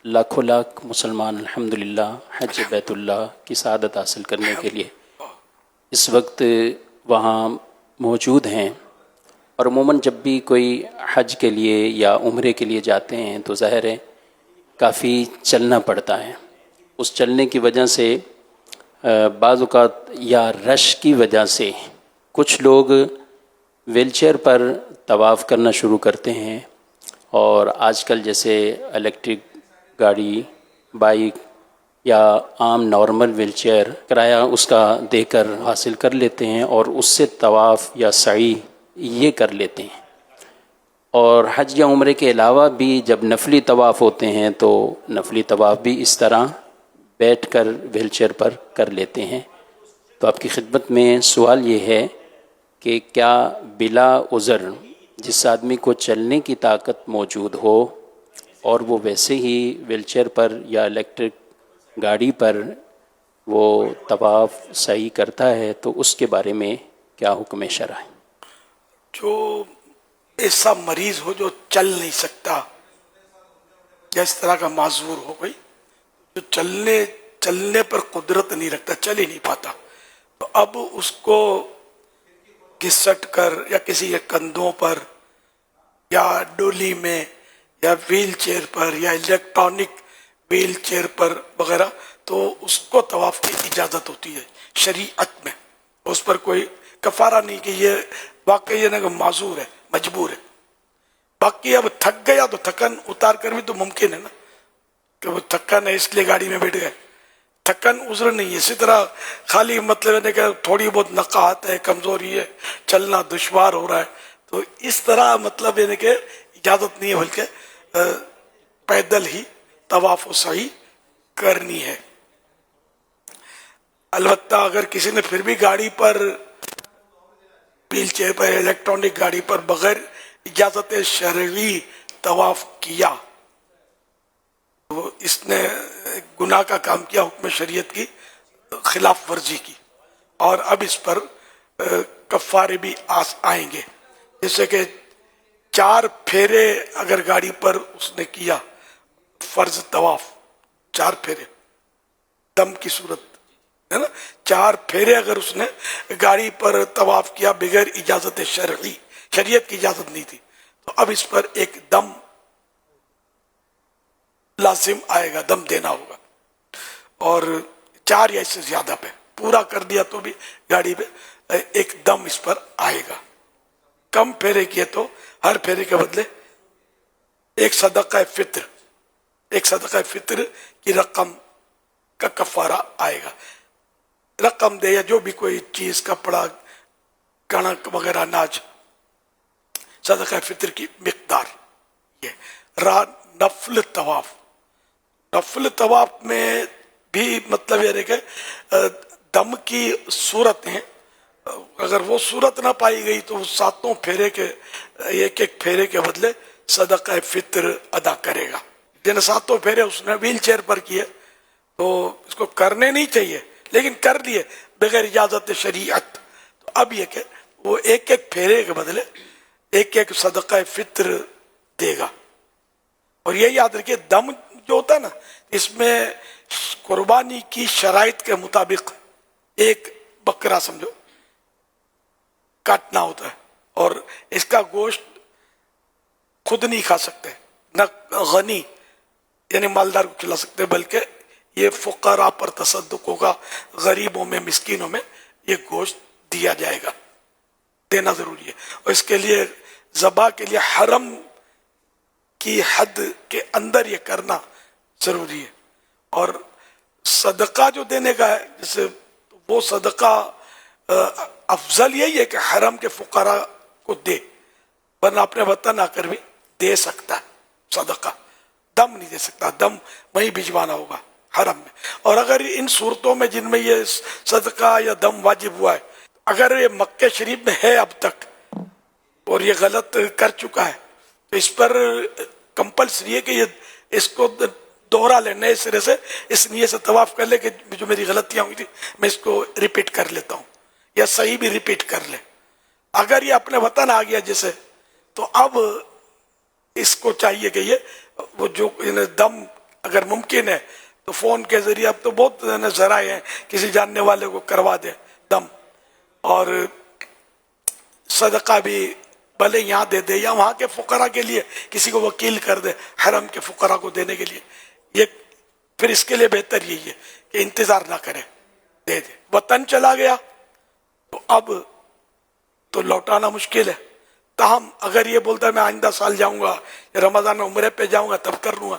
لاکھوں لاکھ مسلمان الحمدللہ حج بیت اللہ کی سعادت حاصل کرنے کے لیے اس وقت وہاں موجود ہیں، اور عموماً جب بھی کوئی حج کے لیے یا عمرے کے لیے جاتے ہیں تو ظاہر ہے کافی چلنا پڑتا ہے۔ اس چلنے کی وجہ سے بعض اوقات یا رش کی وجہ سے کچھ لوگ ویل چیئر پر طواف کرنا شروع کرتے ہیں، اور آج کل جیسے الیکٹرک گاڑی، بائک یا عام نارمل ویل چیئر کرایہ اس کا دے کر حاصل کر لیتے ہیں اور اس سے طواف یا سعی یہ کر لیتے ہیں۔ اور حج یا عمرے کے علاوہ بھی جب نفلی طواف ہوتے ہیں تو نفلی طواف بھی اس طرح بیٹھ کر ویل چیئر پر کر لیتے ہیں۔ تو آپ کی خدمت میں سوال یہ ہے کہ کیا بلا عذر جس آدمی کو چلنے کی طاقت موجود ہو اور وہ ویسے ہی ویل چیئر پر یا الیکٹرک گاڑی پر وہ طواف سعی کرتا ہے تو اس کے بارے میں کیا حکم شرع ہے؟ جو ایسا مریض ہو جو چل نہیں سکتا یا اس طرح کا معذور ہو گئی، جو چلنے پر قدرت نہیں رکھتا، چل ہی نہیں پاتا، تو اب اس کو گھسٹ کر یا کسی کے کندھوں پر یا ڈولی میں یا ویل چیئر پر یا الیکٹرانک ویل چیئر پر وغیرہ، تو اس کو طواف کی اجازت ہوتی ہے شریعت میں۔ اس پر کوئی کفارہ نہیں کہ یہ واقعی یہ کہ معذور ہے، مجبور ہے۔ باقی اب تھک گیا تو تھکن اتار کر بھی تو ممکن ہے نا کہ وہ تھکن ہے اس لیے گاڑی میں بیٹھ گئے، تھکن عذر نہیں ہے۔ اسی طرح خالی مطلب ہے کہ تھوڑی بہت نقاہت ہے، کمزوری ہے، چلنا دشوار ہو رہا ہے، تو اس طرح مطلب ہے کہ اجازت نہیں ہے، بلکہ پیدل ہی طواف و سعی کرنی ہے۔ البتہ اگر کسی نے پھر بھی گاڑی پر ویل چیئر پر الیکٹرانک گاڑی پر بغیر اجازت شرعی طواف کیا تو اس نے گناہ کا کام کیا، حکم شریعت کی خلاف ورزی کی، اور اب اس پر کفارے بھی آئیں گے۔ جیسے کہ 4 پھیرے اگر گاڑی پر اس نے کیا، فرض طواف 4 پھیرے دم کی صورت ہے نا، 4 پھیرے اگر اس نے گاڑی پر طواف کیا بغیر اجازت شرعی، شریعت کی اجازت نہیں تھی، تو اب اس پر ایک دم لازم آئے گا، دم دینا ہوگا، اور 4 یا اس سے زیادہ پہ پورا کر دیا تو بھی گاڑی پہ ایک دم اس پر آئے گا۔ کم پھیرے کیے تو ہر پھیرے کے بدلے ایک صدقہ فطر کی رقم کا کفارہ آئے گا۔ رقم دے یا جو بھی کوئی چیز، کپڑا، کنک وغیرہ، اناج، صدقہ فطر کی مقدار یہ۔ نفل طواف، نفل طواف میں بھی مطلب یہ ہے کہ دم کی صورت ہیں، اگر وہ صورت نہ پائی گئی تو 7 پھیرے کے ایک پھیرے کے بدلے صدقہ فطر ادا کرے گا۔ جن 7 پھیرے اس نے ویل چیئر پر کیے تو اس کو کرنے نہیں چاہیے، لیکن کر لیے بغیر اجازت شریعت، تو اب یہ کہ وہ ایک پھیرے کے بدلے ایک صدقہ فطر دے گا۔ اور یہ یاد رکھیے دم جو ہوتا ہے نا، اس میں قربانی کی شرائط کے مطابق ایک بکرا سمجھو کاٹنا ہوتا ہے، اور اس کا گوشت خود نہیں کھا سکتے، نہ غنی یعنی مالدار کو کھلا سکتے، بلکہ یہ فقراء پر تصدق ہوگا، غریبوں میں، مسکینوں میں یہ گوشت دیا جائے گا، دینا ضروری ہے۔ اور اس کے لیے ذبح کے لیے حرم کی حد کے اندر یہ کرنا ضروری ہے۔ اور صدقہ جو دینے کا ہے، جیسے وہ صدقہ افضل یہی ہے کہ حرم کے فقراء کو دے، ورنہ اپنے وطن آ کر بھی دے سکتا ہے صدقہ، دم نہیں دے سکتا، دم وہیں بھجوانا ہوگا حرم میں۔ اور اگر ان صورتوں میں جن میں یہ صدقہ یا دم واجب ہوا ہے، اگر یہ مکہ شریف میں ہے اب تک اور یہ غلط کر چکا ہے، تو اس پر کمپلسری ہے کہ یہ اس کو دوہرا لے، نئے سرے سے اس نیت سے طواف کر لے کہ جو میری غلطیاں ہوئی تھی میں اس کو ریپیٹ کر لیتا ہوں، یا صحیح بھی ریپیٹ کر لے۔ اگر یہ اپنے وطن آ گیا جیسے، تو اب اس کو چاہیے کہ یہ وہ جو دم اگر ممکن ہے تو فون کے ذریعے، اب تو بہت ذرائع ہیں، کسی جاننے والے کو کروا دے دم، اور صدقہ بھی بھلے یہاں دے دے یا وہاں کے فقراء کے لیے کسی کو وکیل کر دے حرم کے فقراء کو دینے کے لیے، یہ پھر اس کے لیے بہتر یہی ہے کہ انتظار نہ کرے، دے دے۔ وطن چلا گیا تو اب تو لوٹانا مشکل ہے، تاہم اگر یہ بولتا ہے میں آئندہ سال جاؤں گا یا رمضان میں عمرے پہ جاؤں گا تب کر لوں گا،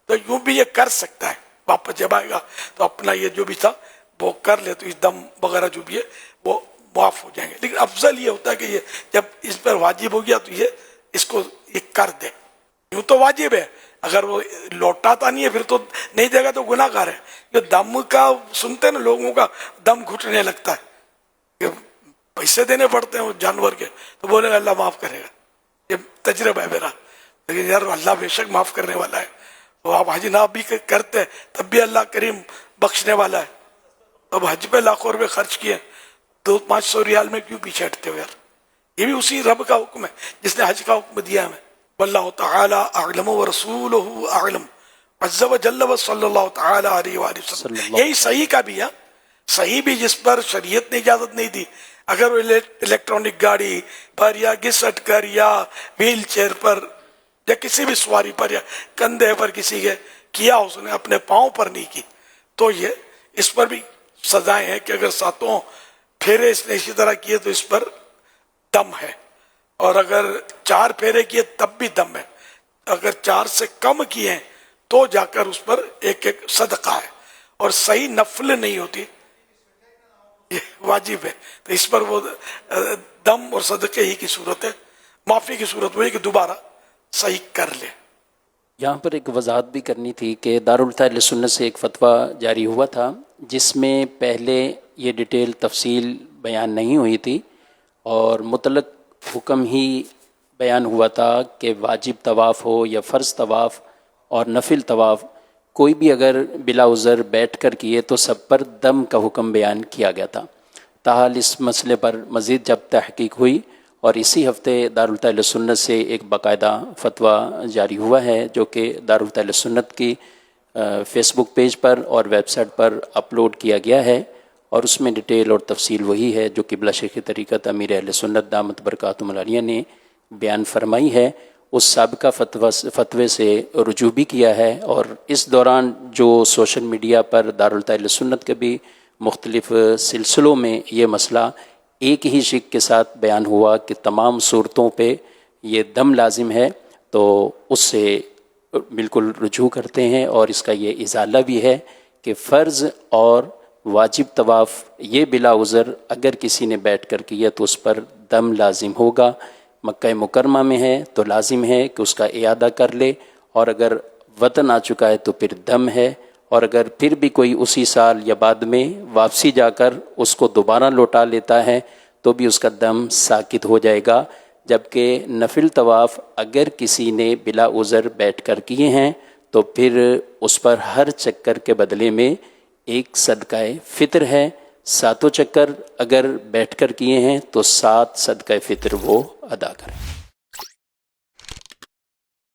تو یوں بھی یہ کر سکتا ہے، واپس جب آئے گا تو اپنا یہ جو بھی تھا وہ کر لے، تو اس دم وغیرہ جو بھی ہے وہ معاف ہو جائیں گے۔ لیکن افضل یہ ہوتا ہے کہ یہ جب اس پر واجب ہو گیا تو یہ اس کو یہ کر دے، یوں تو واجب ہے، اگر وہ لوٹاتا نہیں ہے پھر تو نہیں دے گا تو گناہ گار ہے۔ یہ دم کا سنتے نا لوگوں کا دم گھٹنے لگتا ہے کہ پیسے دینے پڑتے ہیں وہ جانور کے، تو بولے گا اللہ معاف کرے گا، یہ تجربہ ہے میرا، لیکن یار اللہ بے شک معاف کرنے والا ہے، وہ آپ حج نہ بھی کرتے تب بھی اللہ کریم بخشنے والا ہے۔ اب حج پہ لاکھوں روپے خرچ کیے، 200-500 ریال میں کیوں پیچھے ہٹتے ہو یار؟ یہ بھی اسی رب کا حکم ہے جس نے حج کا حکم دیا ہمیں۔ واللہ تعالی اعلم ورسولہ اعلم عز وجل وصلی اللہ تعالی علیہ وآلہ وسلم۔ یہی صحیح کا بھی ہے، صحیح بھی جس پر شریعت نے اجازت نہیں دی، اگر وہ الیکٹرانک گاڑی پر یا گھسٹ کر یا ویل چیئر پر یا کسی بھی سواری پر یا کندھے پر کسی کے کیا، اس نے اپنے پاؤں پر نہیں کی، تو یہ اس پر بھی سزائیں ہیں کہ اگر 7 پھیرے اس نے اسی طرح کیے تو اس پر دم ہے، اور اگر 4 پھیرے کیے تب بھی دم ہے، اگر 4 سے کم کیے ہیں تو جا کر اس پر ایک صدقہ ہے، اور صحیح نفل نہیں ہوتی، یہ واجب ہے، تو اس پر وہ دم اور صدقے ہی کی صورت ہے، معافی کی صورت وہی کہ دوبارہ صحیح کر لے۔ یہاں پر ایک وضاحت بھی کرنی تھی کہ دارالفتح سنت سے ایک فتویٰ جاری ہوا تھا جس میں پہلے یہ ڈیٹیل تفصیل بیان نہیں ہوئی تھی، اور مطلق حکم ہی بیان ہوا تھا کہ واجب طواف ہو یا فرض طواف اور نفل طواف، کوئی بھی اگر بلا عذر بیٹھ کر کیے تو سب پر دم کا حکم بیان کیا گیا تھا۔ تاحال اس مسئلے پر مزید جب تحقیق ہوئی اور اسی ہفتے دارالفتح سنت سے ایک باقاعدہ فتویٰ جاری ہوا ہے جو کہ دارالفتح سنت کی فیس بک پیج پر اور ویب سائٹ پر اپلوڈ کیا گیا ہے، اور اس میں ڈیٹیل اور تفصیل وہی ہے جو قبلہ شیخ طریقت امیر اہل سنت دامت برکاتہم العالیہ نے بیان فرمائی ہے۔ اس سابقہ فتوے سے رجوع بھی کیا ہے، اور اس دوران جو سوشل میڈیا پر دارالفتح سنت کے بھی مختلف سلسلوں میں یہ مسئلہ ایک ہی شق کے ساتھ بیان ہوا کہ تمام صورتوں پہ یہ دم لازم ہے، تو اس سے بالکل رجوع کرتے ہیں، اور اس کا یہ ازالہ بھی ہے کہ فرض اور واجب طواف یہ بلا عذر اگر کسی نے بیٹھ کر کیا تو اس پر دم لازم ہوگا۔ مکہ مکرمہ میں ہے تو لازم ہے کہ اس کا اعادہ کر لے، اور اگر وطن آ چکا ہے تو پھر دم ہے، اور اگر پھر بھی کوئی اسی سال یا بعد میں واپسی جا کر اس کو دوبارہ لوٹا لیتا ہے تو بھی اس کا دم ساقط ہو جائے گا۔ جبکہ نفل طواف اگر کسی نے بلا عذر بیٹھ کر کیے ہیں تو پھر اس پر ہر چکر کے بدلے میں ایک صدقہ فطر ہے، 7 چکر اگر بیٹھ کر کیے ہیں تو 7 صدقہ فطر وہ ادا کریں۔